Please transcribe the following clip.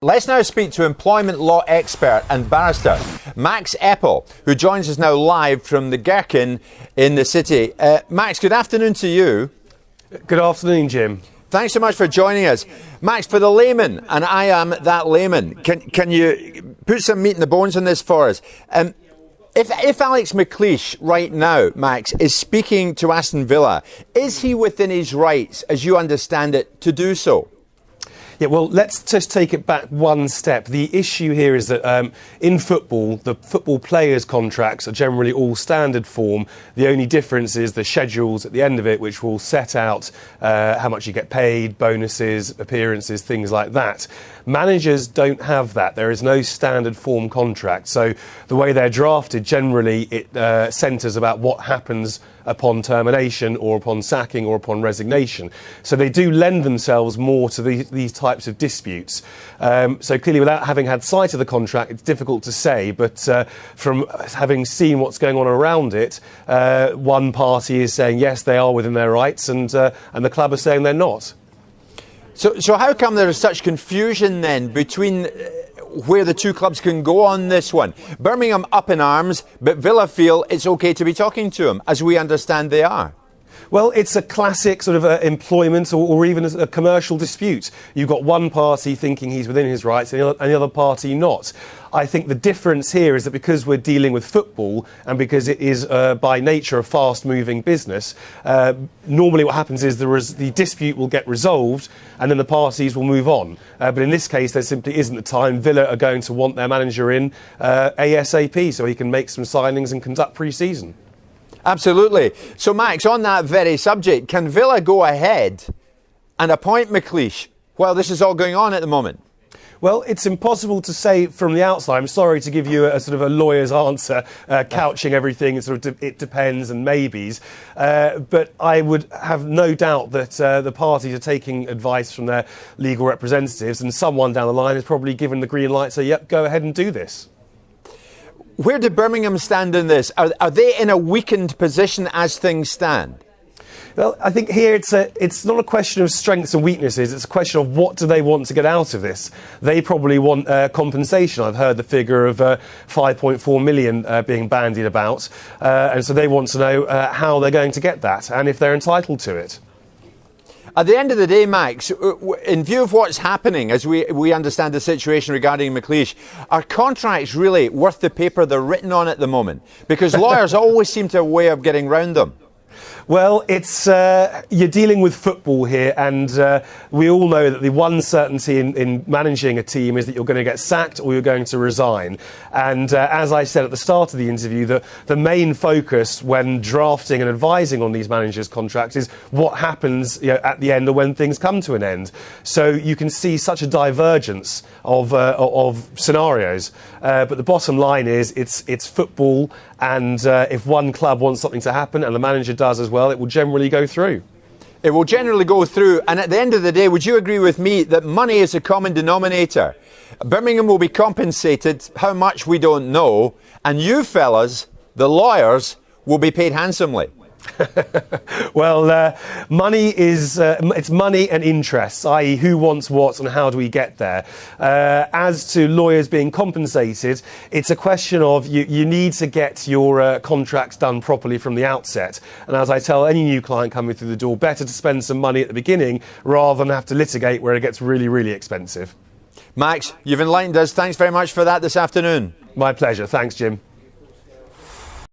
Let's now speak to employment law expert and barrister Max Eppel, who joins us now live from the Gherkin in the city. Max, good afternoon to you. Good afternoon, Jim. Thanks so much for joining us. Max, for the layman, and I am that layman, can you put some meat in the bones on this for us? If Alex McLeish right now, Max, is speaking to Aston Villa, is he within his rights, as you understand it, to do so? Yeah, well, let's just take it back one step. The issue here is that in football, the football players' contracts are generally all standard form. The only difference is the schedules at the end of it, which will set out how much you get paid, bonuses, appearances, things like that. Managers don't have that. There is no standard form contract. So the way they're drafted, generally, it centres about what happens upon termination or upon sacking or upon resignation. So they do lend themselves more to these types of disputes. So clearly, without having had sight of the contract, it's difficult to say. But from having seen what's going on around it, one party is saying, yes, they are within their rights, and the club are saying they're not. So how come there is such confusion then between where the two clubs can go on this one? Birmingham up in arms, but Villa feel it's OK to be talking to him, as we understand they are. Well, it's a classic sort of employment or even a commercial dispute. You've got one party thinking he's within his rights and the other party not. I think the difference here is that because we're dealing with football and because it is by nature a fast-moving business, normally what happens is the dispute will get resolved and then the parties will move on. But in this case, there simply isn't the time. Villa are going to want their manager in ASAP so he can make some signings and conduct pre-season. Absolutely. So, Max, on that very subject, can Villa go ahead and appoint McLeish while this is all going on at the moment? Well, it's impossible to say from the outside. I'm sorry to give you a sort of a lawyer's answer, couching everything and sort of it depends and maybes. But I would have no doubt that the parties are taking advice from their legal representatives, and someone down the line has probably given the green light, say, yep, go ahead and do this. Where do Birmingham stand in this? Are they in a weakened position as things stand? Well, I think here it's not a question of strengths and weaknesses. It's a question of what do they want to get out of this. They probably want compensation. I've heard the figure of 5.4 million being bandied about. And so they want to know how they're going to get that and if they're entitled to it. At the end of the day, Max, in view of what's happening, as we understand the situation regarding McLeish, are contracts really worth the paper they're written on at the moment? Because lawyers always seem to have a way of getting round them. Well, it's you're dealing with football here, and we all know that the one certainty in managing a team is that you're going to get sacked or you're going to resign. And as I said at the start of the interview, the main focus when drafting and advising on these managers' contracts is what happens at the end or when things come to an end. So you can see such a divergence of scenarios. But the bottom line is it's football, and if one club wants something to happen and the manager does as well, it will generally go through. It will generally go through. And at the end of the day, would you agree with me that money is a common denominator? Birmingham will be compensated, how much we don't know, and you fellas, the lawyers, will be paid handsomely. Well, money is it's money and interests, i.e. who wants what and how do we get there. As to lawyers being compensated, it's a question of you need to get your contracts done properly from the outset. And as I tell any new client coming through the door, better to spend some money at the beginning rather than have to litigate where it gets really, really expensive. Max, you've enlightened us. Thanks very much for that this afternoon. My pleasure. Thanks, Jim.